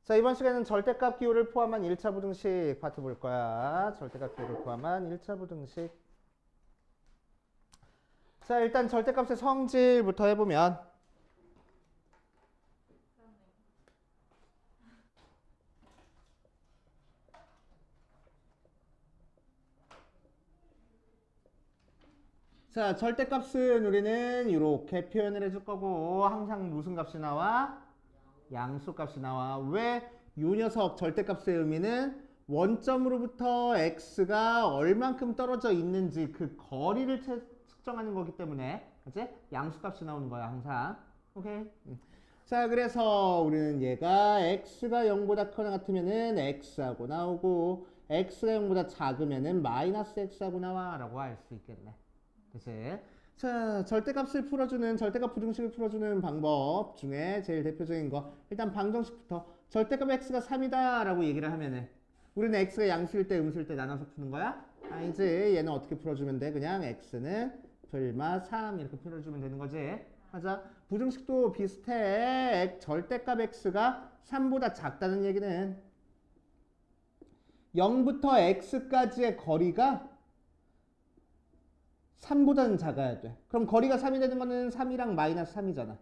자, 이번 시간에는 절대값 기호를 포함한 1차 부등식 파트 볼 거야. 절대값 기호를 포함한 1차 부등식. 자, 일단 절대값의 성질부터 해보면 자, 절대값은 우리는 이렇게 표현을 해줄 거고 항상 무슨 값이 나와? 양수값이 나와. 왜? 요 녀석 절대값의 의미는 원점으로부터 x가 얼만큼 떨어져 있는지 그 거리를 측정하는 거기 때문에 그치? 양수값이 나오는 거야 항상. 오케이? 자, 그래서 우리는 얘가 x가 0보다 크거나 같으면은 x하고 나오고 x가 0보다 작으면은 마이너스 x하고 나와 라고 할 수 있겠네. 그치? 자, 절대값을 풀어주는, 절대값 부등식을 풀어주는 방법 중에 제일 대표적인 거. 일단 방정식부터. 절대값 x가 3이다 라고 얘기를 하면은 우리는 x가 양수일 때 음수일 때 나눠서 푸는 거야? 아니지. 얘는 어떻게 풀어주면 돼? 그냥 x는 풀마 3 이렇게 풀어주면 되는 거지. 맞아. 부등식도 비슷해. 절대값 x가 3보다 작다는 얘기는 0부터 x까지의 거리가 3보다는 작아야 돼. 그럼 거리가 3이 되는 거는 3이랑 마이너스 3이잖아.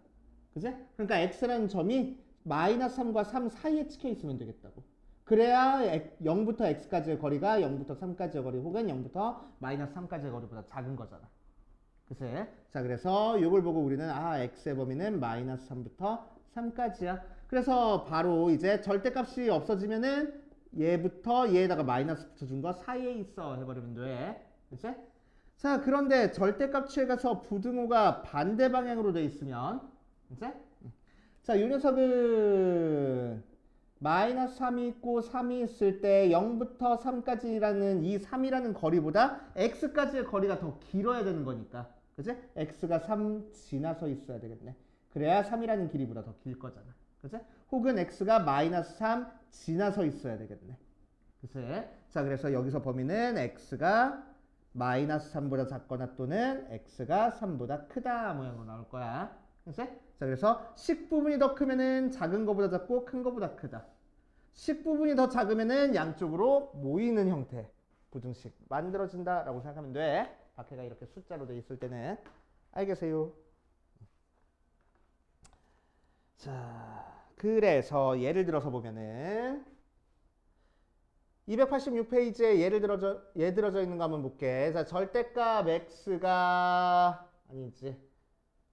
그지? 그러니까 x라는 점이 마이너스 3과 3 사이에 찍혀 있으면 되겠다고. 그래야 0부터 x까지의 거리가 0부터 3까지의 거리 혹은 0부터 마이너스 3까지의 거리보다 작은 거잖아. 그치? 자, 그래서 이걸 보고 우리는 x의 범위는 마이너스 3부터 3까지야. 그래서 바로 이제 절대값이 없어지면은 얘부터 얘에다가 마이너스 붙여준 거 사이에 있어 해버리면 돼. 그치? 자, 그런데 절대값 취해가서 부등호가 반대 방향으로 돼 있으면 이제 자, 이 녀석은 마이너스 3이 있고 3이 있을 때 0부터 3까지라는 이 3이라는 거리보다 x까지의 거리가 더 길어야 되는 거니까. 그치? x가 3 지나서 있어야 되겠네. 그래야 3이라는 길이보다 더 길 거잖아. 그치? 혹은 x가 마이너스 3 지나서 있어야 되겠네. 그치? 자, 그래서 여기서 범위는 x가 마이너스 3보다 작거나 또는 x가 3보다 크다 모양으로 나올 거야. 그치? 자, 그래서 식 부분이 더 크면은 작은 거보다 작고 큰 거보다 크다. 식 부분이 더 작으면은 양쪽으로 모이는 형태 부등식 만들어진다라고 생각하면 돼. 밖에가 이렇게 숫자로 돼 있을 때는. 알겠어요? 자, 그래서 예를 들어서 보면은 286페이지에 예를 들어져 있는 거 한번 볼게. 자, 절대값 x가 아니지.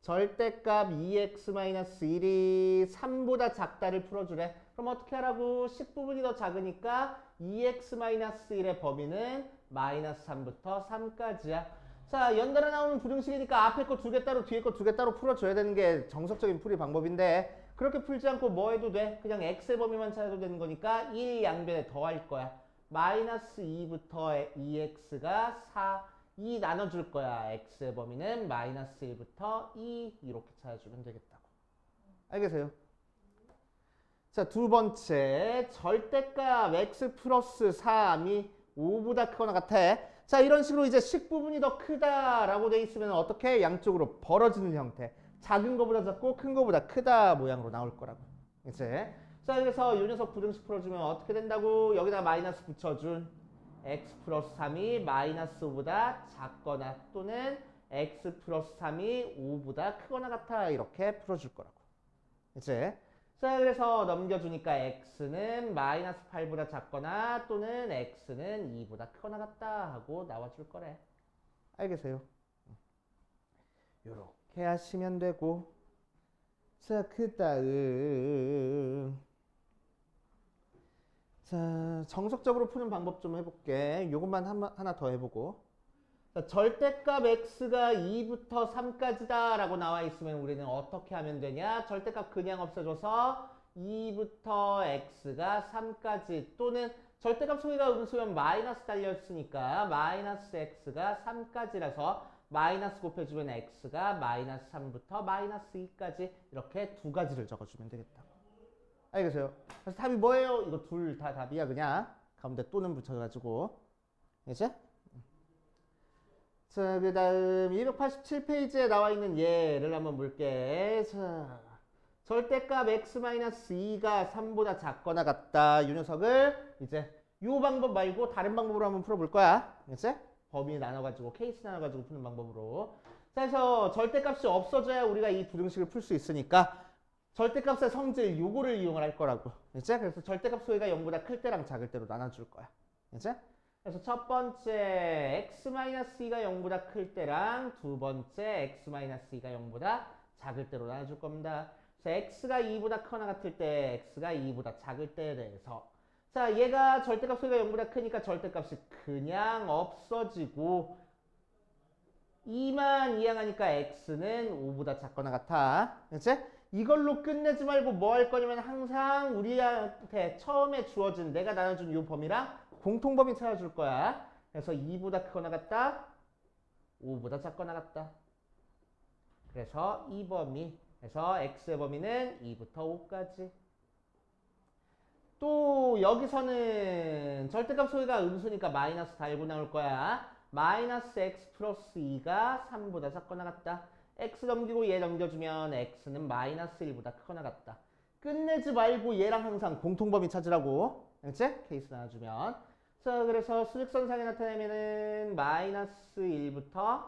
절대값 2x-1이 3보다 작다를 풀어주래. 그럼 어떻게 하라고? 식 부분이 더 작으니까 2x-1의 범위는 마이너스 3부터 3까지야. 자, 연달아 나오는 부등식이니까 앞에 거 두 개 따로 뒤에 거 두 개 따로 풀어줘야 되는 게 정석적인 풀이 방법인데 그렇게 풀지 않고 뭐 해도 돼? 그냥 x의 범위만 찾아도 되는 거니까 1 양변에 더할 거야. 마이너스 2부터 2x가 4 2 나눠줄 거야. x의 범위는 마이너스 1부터 2 이렇게 찾아주면 되겠다고. 알겠어요? 자, 두 번째 절대값 x 플러스 3이 5보다 크거나 같아. 자, 이런 식으로 이제 식 부분이 더 크다라고 돼 있으면 어떻게? 양쪽으로 벌어지는 형태. 작은 거보다 작고 큰 거보다 크다 모양으로 나올 거라고. 이제 자, 그래서 이 녀석 부등식 풀어주면 어떻게 된다고? 여기다 마이너스 붙여준 x 플러스 3이 마이너스 5보다 작거나 또는 x 플러스 3이 5보다 크거나 같아 이렇게 풀어줄 거라고. 이제 자, 그래서 넘겨주니까 x는 마이너스 8보다 작거나 또는 x는 2보다 크거나 같다 하고 나와줄 거래. 알겠어요? 요렇게 하시면 되고 자, 그 다음 자, 정석적으로 푸는 방법 좀 해볼게. 요것만 하나 더 해보고 자, 절대값 x가 2부터 3까지다 라고 나와 있으면 우리는 어떻게 하면 되냐? 절대값 그냥 없애줘서 2부터 x가 3까지 또는 절대값 소리가 음수면 마이너스 달려있으니까 마이너스 x가 3까지라서 마이너스 곱해주면 x가 마이너스 3부터 마이너스 2까지 이렇게 두 가지를 적어주면 되겠다. 알겠어요? 그래서 답이 뭐예요? 이거 둘 다 답이야 그냥. 가운데 또는 붙여가지고. 이제? 자, 그 다음 287페이지에 나와 있는 예를 한번 볼게. 자, 절대값 x-2가 3보다 작거나 같다. 이 녀석을 이제 이 방법 말고 다른 방법으로 한번 풀어볼 거야. 알겠지? 범위 나눠가지고 케이스 나눠가지고 푸는 방법으로. 자, 그래서 절대값이 없어져야 우리가 이 부등식을 풀 수 있으니까 절대값의 성질 요거를 이용을 할 거라고. 알겠지? 그래서 절대값 소리가 0보다 클 때랑 작을 때로 나눠줄 거야. 알겠지? 그래서 첫 번째 x-2가 0보다 클 때랑 두 번째 x-2가 0보다 작을 때로 나눠줄 겁니다. 그래서 x가 2보다 크거나 같을 때, x가 2보다 작을 때에 대해서 자, 얘가 절대값 소리가 0보다 크니까 절대값이 그냥 없어지고 2만 이항하니까 x는 5보다 작거나 같아. 그렇지? 이걸로 끝내지 말고 뭐 할 거냐면 항상 우리한테 처음에 주어진 내가 나눠준 이 범위랑 공통범위 찾아줄 거야. 그래서 2보다 크거나 같다. 5보다 작거나 같다. 그래서 이 범위. 그래서 x의 범위는 2부터 5까지. 또 여기서는 절대값 소리가 음수니까 마이너스 달고 나올 거야. 마이너스 x 플러스 2가 3보다 작거나 같다. x 넘기고 얘 넘겨주면 x는 마이너스 1보다 크거나 같다. 끝내지 말고 얘랑 항상 공통범위 찾으라고. 알겠지? 케이스 나눠주면. 자, 그래서 수직선상에 나타내면은 마이너스 1부터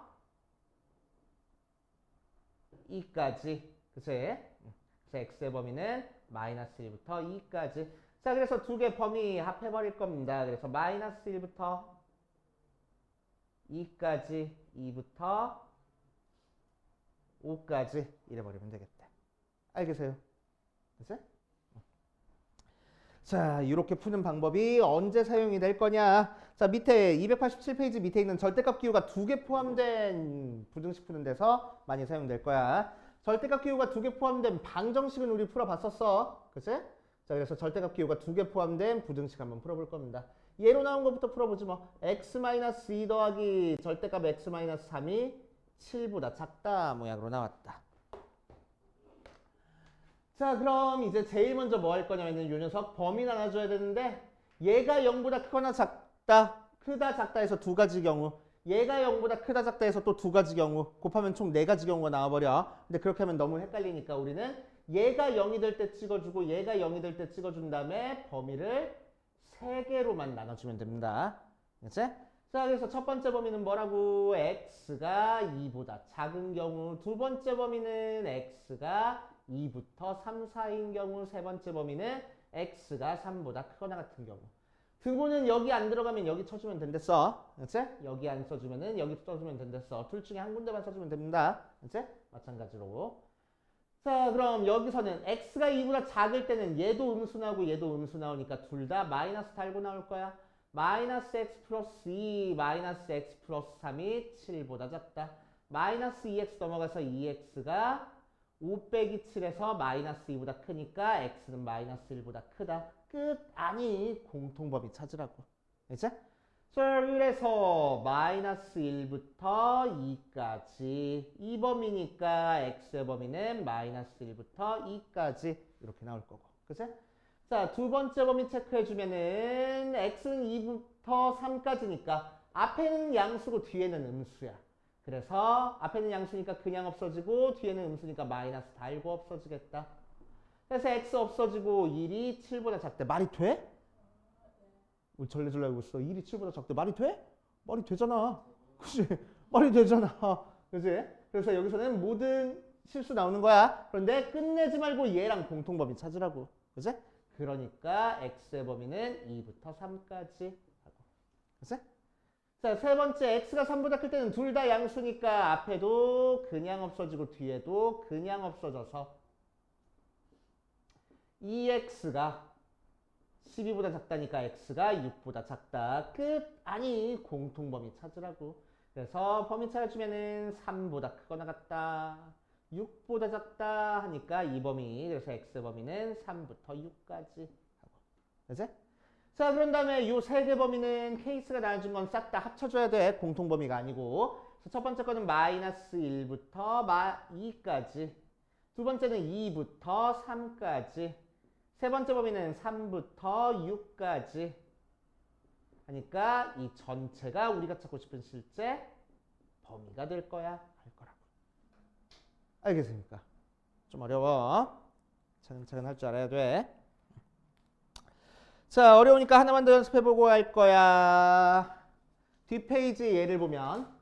2까지. 그치? 그래서 x의 범위는 마이너스 1부터 2까지. 자, 그래서 두 개 범위 합해버릴 겁니다. 그래서 마이너스 1부터 2까지, 2부터 5까지 이래버리면 되겠다. 알겠어요? 그치? 자, 이렇게 푸는 방법이 언제 사용이 될 거냐? 자, 밑에 287페이지 밑에 있는 절대값 기호가 두 개 포함된 부등식 푸는 데서 많이 사용될 거야. 절대값 기호가 두 개 포함된 방정식은 우리 풀어봤었어. 그치? 자, 그래서 절대값 기호가 두 개 포함된 부등식 한번 풀어볼 겁니다. 예로 나온 것부터 풀어보지 뭐. x-2 더하기 절대값 x-3이 7보다 작다 모양으로 나왔다. 자, 그럼 이제 제일 먼저 뭐 할 거냐면 요 녀석 범위 나눠줘야 되는데 얘가 0보다 크거나 작다, 크다, 작다 해서 두 가지 경우, 얘가 0보다 크다, 작다 해서 또 두 가지 경우 곱하면 총 네 가지 경우가 나와버려. 근데 그렇게 하면 너무 헷갈리니까 우리는 얘가 0이 될 때 찍어주고 얘가 0이 될 때 찍어준 다음에 범위를 세 개로만 나눠주면 됩니다. 그치? 자, 그래서 첫 번째 범위는 뭐라고? x가 2보다 작은 경우. 두 번째 범위는 x가 2부터 3, 4인 경우. 세 번째 범위는 x가 3보다 크거나 같은 경우. 등호는 여기 안 들어가면 여기 쳐주면 된댔어. 그치? 여기 안 써주면은 여기 써주면 된댔어. 둘 중에 한 군데만 써주면 됩니다. 그치? 마찬가지로. 자, 그럼 여기서는 x가 2보다 작을 때는 얘도 음수 나오고 얘도 음수 나오니까 둘 다 마이너스 달고 나올 거야. 마이너스 x 플러스 2, 마이너스 x 플러스 3이 7보다 작다. 마이너스 2x 넘어가서 2x가 5 빼기 7에서 마이너스 2보다 크니까 x는 마이너스 1보다 크다. 끝. 아니, 공통범위 찾으라고. 그치? 자, 그래서 마이너스 1부터 2까지 이 범위니까 x의 범위는 마이너스 1부터 2까지 이렇게 나올 거고. 그치? 자, 두 번째 범위 체크해주면은 x는 2부터 3까지니까 앞에는 양수고 뒤에는 음수야. 그래서 앞에는 양수니까 그냥 없어지고 뒤에는 음수니까 마이너스 달고 없어지겠다. 그래서 x 없어지고 1이 7보다 작대. 말이 돼? 우리 절레절레 하고 있어. 1이 7보다 작대. 말이 돼? 말이 되잖아. 그치? 말이 되잖아. 그치? 그래서 여기서는 모든 실수 나오는 거야. 그런데 끝내지 말고 얘랑 공통범위 찾으라고. 그치? 그러니까 x의 범위는 2부터 3까지 하고. 그치? 자, 세 번째 x가 3보다 클 때는 둘 다 양수니까 앞에도 그냥 없어지고 뒤에도 그냥 없어져서 2x가 12보다 작다니까 x가 6보다 작다. 끝. 아니, 공통범위 찾으라고. 그래서 범위 찾아주면은 3보다 크거나 같다. 6보다 작다 하니까 이 범위. 그래서 x 범위는 3부터 6까지 하고. 그치? 자, 그런 다음에 요 세 개 범위는 케이스가 나눠준 건 싹 다 합쳐줘야 돼. 공통범위가 아니고. 첫 번째 거는 마이너스 1부터 2까지. 두 번째는 2부터 3까지. 세 번째 범위는 3부터 6까지 하니까 이 전체가 우리가 찾고 싶은 실제 범위가 될 거야. 할 거라고. 알겠습니까? 좀 어려워. 차근차근 할 줄 알아야 돼. 자, 어려우니까 하나만 더 연습해보고 할 거야. 뒷페이지 예를 보면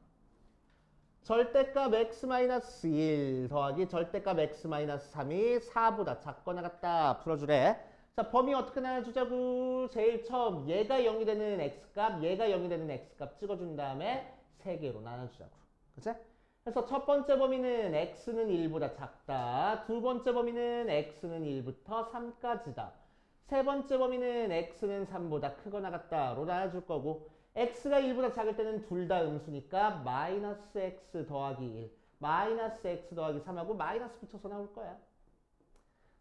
절대값 x-1 더하기 절대값 x-3이 4보다 작거나 같다. 풀어주래. 자, 범위 어떻게 나눠주자고? 제일 처음 얘가 0이 되는 x값, 얘가 0이 되는 x값 찍어준 다음에 3개로 나눠주자고. 그치? 그래서 첫 번째 범위는 x는 1보다 작다. 두 번째 범위는 x는 1부터 3까지다. 세 번째 범위는 x는 3보다 크거나 같다로 나눠줄 거고 x가 1보다 작을 때는 둘 다 음수니까 마이너스 x 더하기 1 마이너스 x 더하기 3하고 마이너스 붙여서 나올 거야.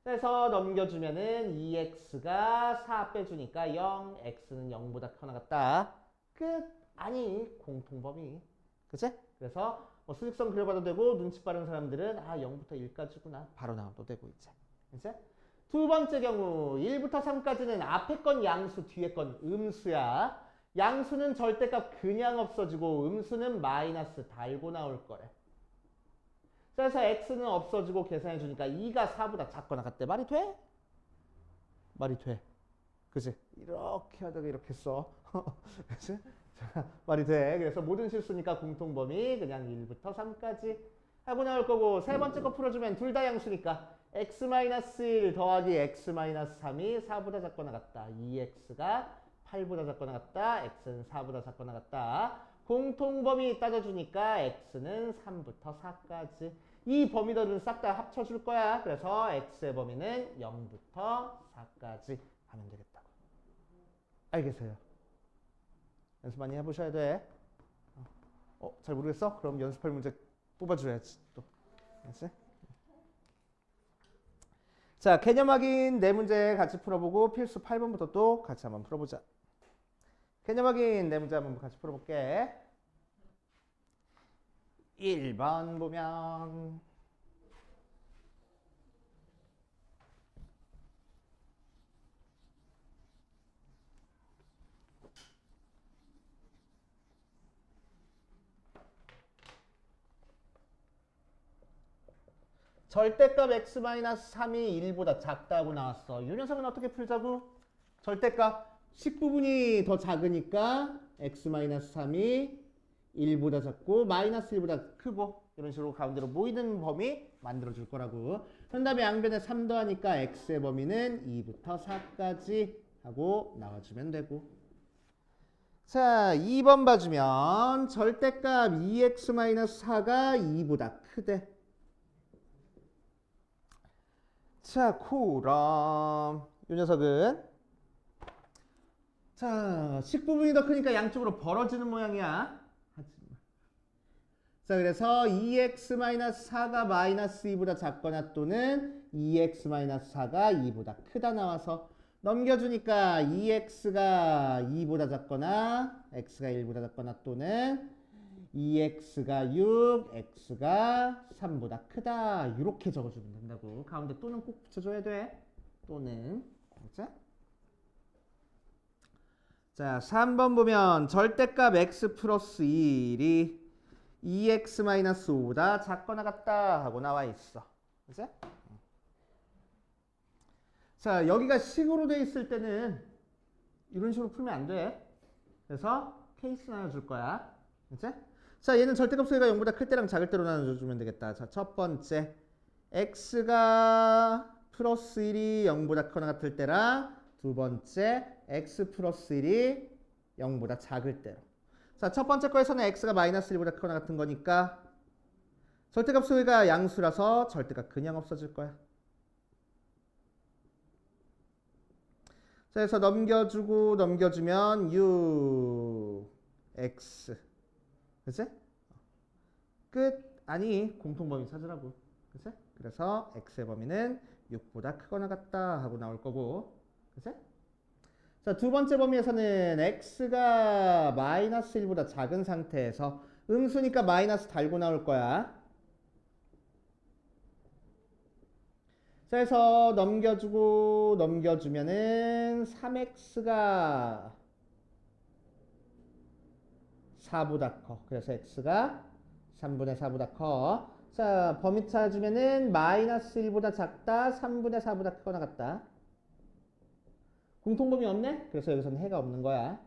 그래서 넘겨주면은 2x가 4 빼주니까 0 x는 0보다 크거나 같다. 끝. 아니 공통범위. 그치? 그래서 뭐 수직선 그려봐도 되고 눈치 빠른 사람들은 0부터 1까지구나 바로 나와도 되고 이제. 이제 두 번째 경우 1부터 3까지는 앞에 건 양수 뒤에 건 음수야. 양수는 절대값 그냥 없어지고 음수는 마이너스 달고 나올 거래. 그래서 x는 없어지고 계산해 주니까 2가 4보다 작거나 같대. 말이 돼? 말이 돼. 그치? 이렇게 하다가 이렇게 써. 그치? 말이 돼. 그래서 모든 실수니까 공통범위 그냥 1부터 3까지 하고 나올 거고 세 번째 거 풀어주면 둘 다 양수니까 x-1 더하기 x-3이 4보다 작거나 같다. 2x가 8보다 작거나 같다. x는 4보다 작거나 같다. 공통범위 따져주니까 x는 3부터 4까지. 이 범위들은 싹 다 합쳐줄 거야. 그래서 x의 범위는 0부터 4까지 하면 되겠다고. 알겠어요? 연습 많이 해보셔야 돼. 잘 모르겠어? 그럼 연습할 문제 뽑아줘야지. 또. 알았지? 자, 개념 확인 네 문제 같이 풀어보고 필수 8번부터 또 같이 한번 풀어보자. 개념 확인 네 문제 한번 같이 풀어볼게. 1번 보면 절대값 x-3이 1보다 작다고 나왔어. 이 녀석은 어떻게 풀자고? 절대값 10부분이 더 작으니까 x-3이 1보다 작고 마이너스 1보다 크고 이런 식으로 가운데로 모이는 범위 만들어줄 거라고. 그 다음에 양변에 3 더하니까 x의 범위는 2부터 4까지 하고 나와주면 되고. 자, 2번 봐주면 절대값 2x-4가 2보다 크대. 자, 그럼 이 녀석은 자, 10부분이 더 크니까 양쪽으로 벌어지는 모양이야. 자, 그래서 2x-4가 마이너스 2보다 작거나 또는 2x-4가 2보다 크다 나와서 넘겨주니까 2x가 2보다 작거나 x가 1보다 작거나 또는 2x가 6, x가 3보다 크다. 이렇게 적어주면 된다고. 가운데 또는 꼭 붙여줘야 돼. 또는. 그렇죠? 자, 3번 보면 절대값 x 플러스 1이 2x-5보다 작거나 같다 하고 나와 있어. 그렇죠? 자, 여기가 식으로 돼 있을 때는 이런 식으로 풀면 안 돼. 그래서 케이스 나눠줄 거야. 그렇죠? 자, 얘는 절대값 소리가 0보다 클 때랑 작을 때로 나눠주면 되겠다. 자, 첫 번째 x가 플러스 1이 0보다 크거나 같을 때랑 두 번째 x 플러스 1이 0보다 작을 때로. 자, 첫 번째 거에서는 x가 마이너스 1보다 크거나 같은 거니까 절대값 소리가 양수라서 절대값 그냥 없어질 거야. 자, 그래서 넘겨주고 넘겨주면 6x. 그치? 끝. 아니, 공통범위 찾으라고. 그치? 그래서 x의 범위는 6보다 크거나 같다 하고 나올 거고. 그치? 자, 두 번째 범위에서는 x가 마이너스 1보다 작은 상태에서 음수니까 마이너스 달고 나올 거야. 자, 그래서 넘겨주고 넘겨주면은 3x가 4보다 커. 그래서 x가 3분의 4보다 커. 자, 범위 찾아주면은 마이너스 1보다 작다, 3분의 4보다 크거나 같다. 공통범위 없네? 그래서 여기서는 해가 없는 거야.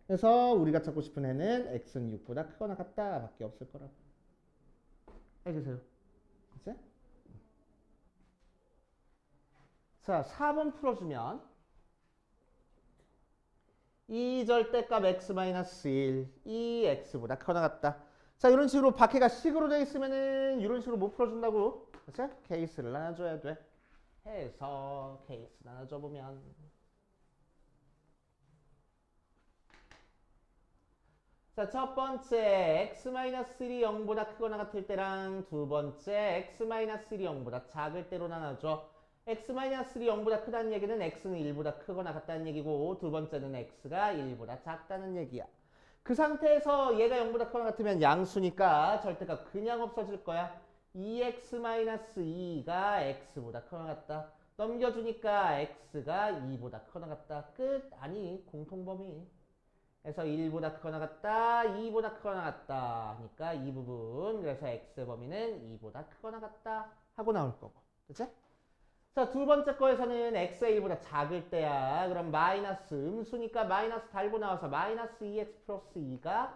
그래서 우리가 찾고 싶은 해는 x는 6보다 크거나 같다 밖에 없을 거라고. 알겠어요? 이제? 자, 4번 풀어주면 이 절대값 x-1, 이 x보다 크거나 같다. 자, 이런 식으로 밖에가 식으로 되어 있으면은 이런 식으로 못 풀어준다고. 그치? 케이스를 나눠줘야 돼. 해서 케이스 나눠줘 보면 자, 첫 번째 x-1이 0보다 크거나 같을 때랑 두 번째 x-1이 0보다 작을 때로 나눠줘. x-1이 0보다 크다는 얘기는 x는 1보다 크거나 같다는 얘기고 두 번째는 x가 1보다 작다는 얘기야. 그 상태에서 얘가 0보다 크거나 같으면 양수니까 절대값 그냥 없어질 거야. 2x-2가 x보다 크거나 같다. 넘겨주니까 x가 2보다 크거나 같다. 끝. 아니 공통범위. 그래서 1보다 크거나 같다, 2보다 크거나 같다 하니까 이 부분. 그래서 x의 범위는 2보다 크거나 같다 하고 나올 거고. 그치? 자, 두 번째 거에서는 x가 1보다 작을 때야. 그럼 마이너스 음수니까 마이너스 달고 나와서 마이너스 2x 플러스 2가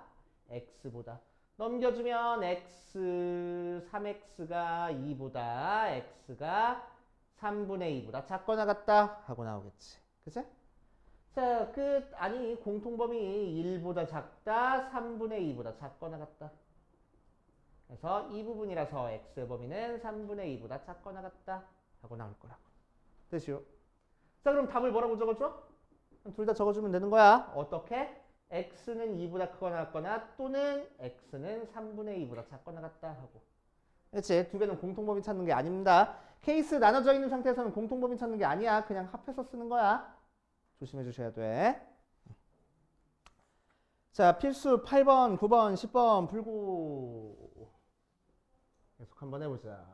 x보다. 넘겨주면 x 3x가 2보다 x가 3분의 2보다 작거나 같다 하고 나오겠지. 그치? 자, 끝. 아니 공통범위 1보다 작다, 3분의 2보다 작거나 같다. 그래서 이 부분이라서 x의 범위는 3분의 2보다 작거나 같다 하고 나올 거라고. 됐죠? 자, 그럼 답을 뭐라고 적어줘? 둘 다 적어주면 되는 거야. 어떻게? x는 2보다 크거나 같거나 또는 x는 3분의 2보다 작거나 같다 하고. 그렇지? 두 개는 공통범위 찾는 게 아닙니다. 케이스 나눠져 있는 상태에서는 공통범위 찾는 게 아니야. 그냥 합해서 쓰는 거야. 조심해 주셔야 돼. 자, 필수 8번, 9번, 10번 풀고 계속 한번 해보자.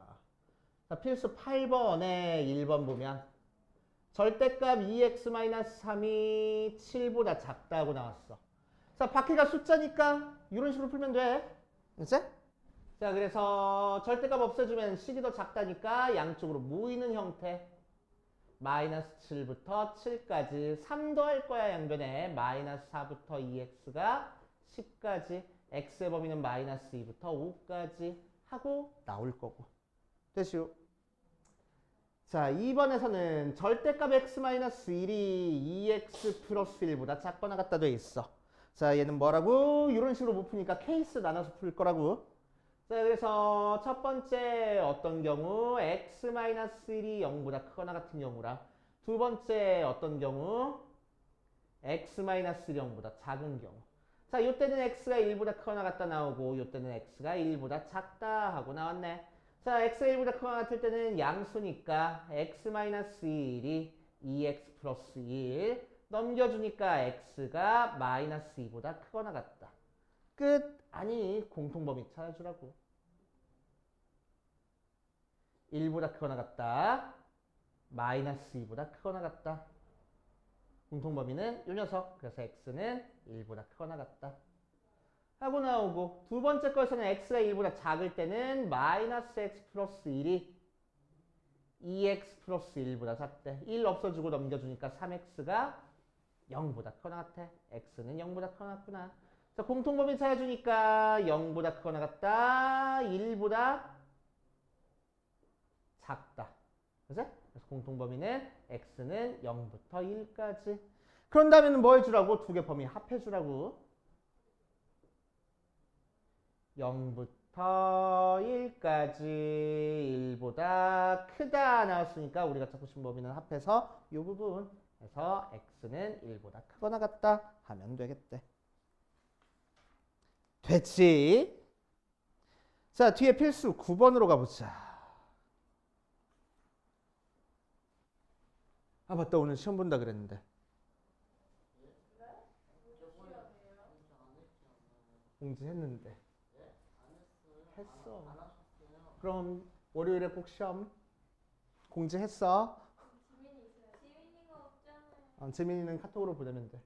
자, 필수 8번에 1번 보면 절대값 2x-3이 7보다 작다고 나왔어. 자, 밖에가 숫자니까 이런 식으로 풀면 돼. 그치? 자, 그래서 절대값 없애주면 식이 더 작다니까 양쪽으로 모이는 형태. 마이너스 7부터 7까지 3 더할 거야 양변에. 마이너스 4부터 2x가 10까지 x의 범위는 마이너스 2부터 5까지 하고 나올 거고. 됐슈? 자, 2번에서는 절대값 x-1이 2x 플러스 1보다 작거나 같다 돼 있어. 자, 얘는 뭐라고? 이런 식으로 못 푸니까 케이스 나눠서 풀 거라고. 자, 그래서 첫 번째 어떤 경우 x-1이 0보다 크거나 같은 경우라. 두 번째 어떤 경우 x-1이 0보다 작은 경우. 자, 요때는 x가 1보다 크거나 같다 나오고 요때는 x가 1보다 작다 하고 나왔네. 자, x가 1보다 크거나 같을 때는 양수니까 x-1이 2x 플러스 1 넘겨주니까 x가 마이너스 2보다 크거나 같다. 끝. 아니 공통범위 찾아주라고. 1보다 크거나 같다. 마이너스 2보다 크거나 같다. 공통범위는 이 녀석. 그래서 x는 1보다 크거나 같다 하고 나오고, 두 번째 거에서는 x가 1보다 작을 때는 마이너스 x 플러스 1이 2x 플러스 1보다 작대. 1 없어주고 넘겨주니까 3x가 0보다 크거나 같아. x는 0보다 크거나 같구나. 자, 공통범위 찾아주니까 0보다 크거나 같다. 1보다 작다. 그치? 그래서 공통범위는 x는 0부터 1까지. 그런 다음에는 뭐 해주라고? 두 개 범위 합해주라고. 0부터 1까지 1보다 크다 나왔으니까 우리가 찾고 싶은 범위는 합해서 이 부분. 그래서 x는 1보다 크거나 같다 하면 되겠대. 됐지? 자, 뒤에 필수 9번으로 가보자. 아, 맞다. 오늘 시험 본다 그랬는데. 공지했는데. 했어. 그럼 월요일에 꼭 시험 공지했어. 재민이는 카톡으로 보내면 돼.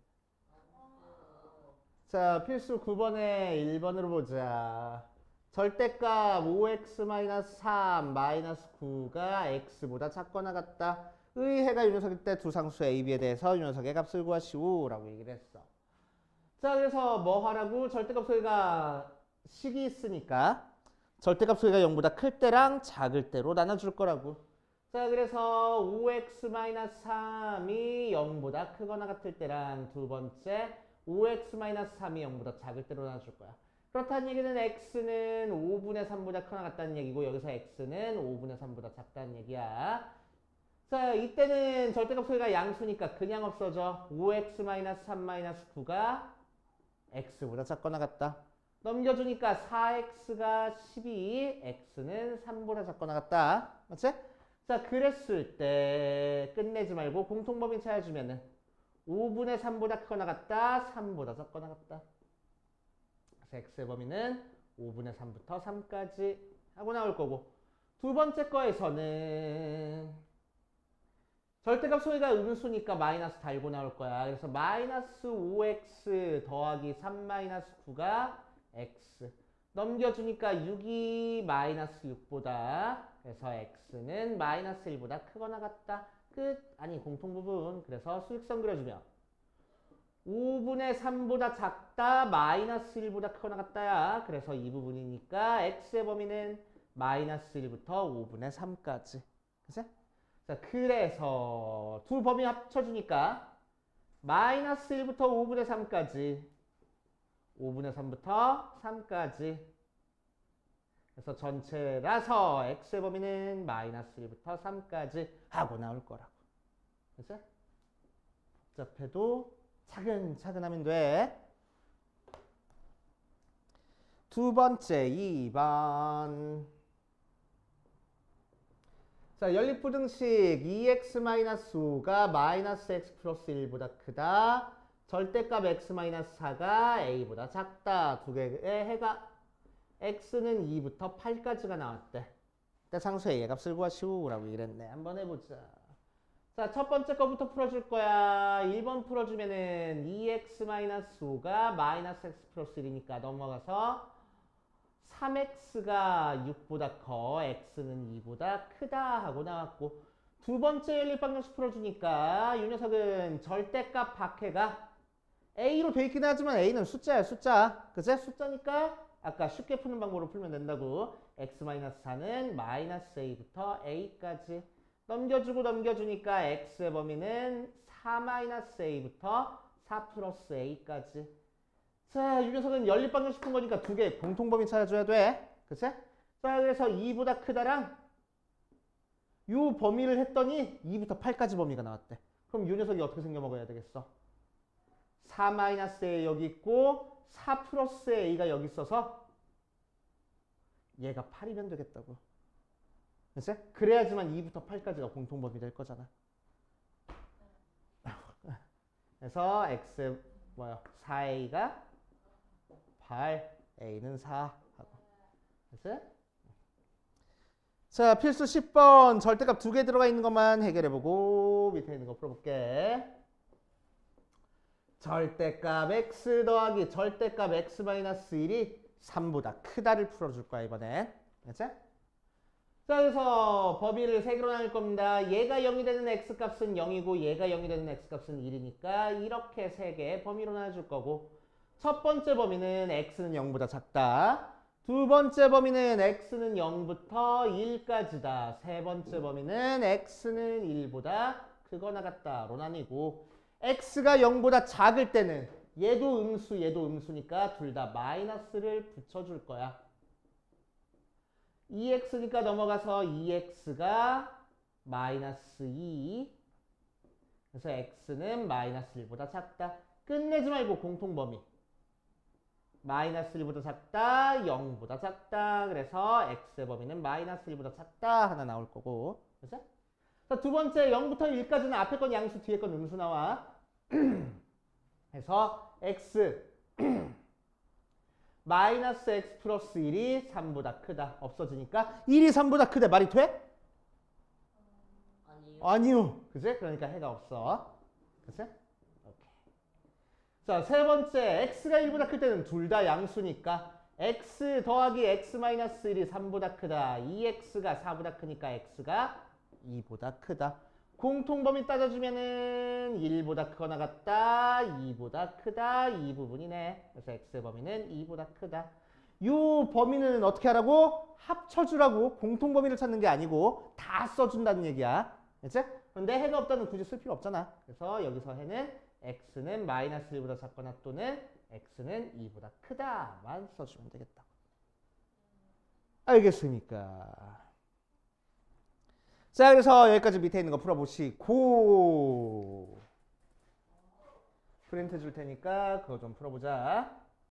자, 필수 9번에 1번으로 보자. 절대값 5x-3 마이너스 9가 x보다 작거나 같다. 의 해가 이 녀석일 때 두 상수 a, b에 대해서 이 녀석의 값을 구하시오 라고 얘기를 했어. 자, 그래서 뭐 하라고? 절대값 소리가 식이 있으니까 절대값 소리가 0보다 클 때랑 작을 때로 나눠줄 거라고. 자, 그래서 5x-3이 0보다 크거나 같을 때랑 두 번째 5x-3이 0보다 작을 때로 나눠줄 거야. 그렇다는 얘기는 x는 5분의 3보다 크거나 같다는 얘기고 여기서 x는 5분의 3보다 작다는 얘기야. 자, 이때는 절대값 소리가 양수니까 그냥 없어져. 5x-3-9가 x보다 작거나 같다. 넘겨주니까 4x가 12, x는 3보다 작거나 같다. 맞지? 자, 그랬을 때 끝내지 말고 공통범위 찾아주면은 5분의 3보다 크거나 같다, 3보다 작거나 같다. 그래서 x의 범위는 5분의 3부터 3까지 하고 나올 거고, 두 번째 거에서는 절대값 소리가 음수니까 마이너스 달고 나올 거야. 그래서 마이너스 5x 더하기 3 마이너스 9가 x. 넘겨주니까 6이 마이너스 6보다. 그래서 x는 마이너스 1보다 크거나 같다. 끝. 아니, 공통부분. 그래서 수직선 그려주면 5분의 3보다 작다. 마이너스 1보다 크거나 같다야. 그래서 이 부분이니까 x의 범위는 마이너스 1부터 5분의 3까지. 그치? 자, 그래서 두 범위 합쳐주니까 마이너스 1부터 5분의 3까지 5분의 3부터 3까지 그래서 전체라서 x의 범위는 마이너스 1부터 3까지 하고 나올 거라고. 그치? 복잡해도 차근차근 하면 돼. 두 번째 2번. 자, 연립부등식 2x-5가 마이너스 x 플러스 1보다 크다. 절대값 x-4가 a보다 작다. 두 개의 해가 x는 2부터 8까지가 나왔대. 그때 상수 a의 값을 구하시오 라고 이랬네. 한번 해보자. 자, 첫 번째 거부터 풀어줄 거야. 1번 풀어주면은 2x-5가 마이너스 x 플러스 1이니까 넘어가서 3x가 6보다 커, x는 2보다 크다 하고 나왔고, 두 번째 연립방정식 풀어주니까 이 녀석은 절대값 박해가 a로 돼 있긴 하지만 a는 숫자야, 숫자. 그치? 숫자니까 아까 쉽게 푸는 방법으로 풀면 된다고. x-4는 마이너스 a부터 a까지 넘겨주고 넘겨주니까 x의 범위는 4-a부터 4 플러스 a까지. 자, 이 녀석은 연립방정식 푼 거니까 두 개 공통범위 찾아줘야 돼. 그치? 자, 그래서 2보다 크다랑 요 범위를 했더니 2부터 8까지 범위가 나왔대. 그럼 이 녀석이 어떻게 생겨 먹어야 되겠어? 4-a 여기 있고 4 플러스 a가 여기 있어서 얘가 8이면 되겠다고. 그치? 그래야지만 2부터 8까지가 공통범위 될 거잖아. 그래서 x 뭐야? 4a가 8, a는 4 하고. 됐어요? 자, 필수 10번 절대값 두 개 들어가 있는 것만 해결해보고 밑에 있는 거 풀어볼게. 절대값 x 더하기 절대값 x-1이 3보다 크다를 풀어줄 거야 이번엔. 됐지? 자, 그래서 범위를 세 개로 나눌 겁니다. 얘가 0이 되는 x값은 0이고 얘가 0이 되는 x값은 1이니까 이렇게 세 개의 범위로 나눠줄 거고, 첫 번째 범위는 x는 0보다 작다. 두 번째 범위는 x는 0부터 1까지다. 세 번째 범위는 x는 1보다 크거나 같다로 나뉘고, x가 0보다 작을 때는 얘도 음수 얘도 음수니까 둘 다 마이너스를 붙여줄 거야. 2x니까 넘어가서 2x가 마이너스 2. 그래서 x는 마이너스 1보다 작다. 끝내지 말고 공통범위. 마이너스 1보다 작다, 0보다 작다. 그래서 x의 범위는 마이너스 1보다 작다 하나 나올 거고. 그렇죠? 자, 두 번째 0부터 1까지는 앞에 건 양수 뒤에 건 음수 나와. 그래서 x 마이너스 x 플러스 1이 3보다 크다. 없어지니까 1이 3보다 크대. 말이 돼? 아니요. 아니요. 그치? 그러니까 해가 없어. 그치? 오케이. 자, 세 번째 x가 1보다 클 때는 둘 다 양수니까 x 더하기 x 마이너스 1이 3보다 크다. 2x가 4보다 크니까 x가 2보다 크다. 공통범위 따져주면은 1보다 크거나 같다. 2보다 크다. 이 부분이네. 그래서 x의 범위는 2보다 크다. 요 범위는 어떻게 하라고? 합쳐주라고. 공통범위를 찾는 게 아니고 다 써준다는 얘기야. 그치? 그런데 해가 없다는 굳이 쓸 필요 없잖아. 그래서 여기서 해는 x는 마이너스 1보다 작거나 또는 x는 2보다 크다만 써주면 되겠다. 알겠습니까? 자, 그래서 여기까지 밑에 있는 거 풀어보시고 프린트 줄 테니까 그거 좀 풀어보자.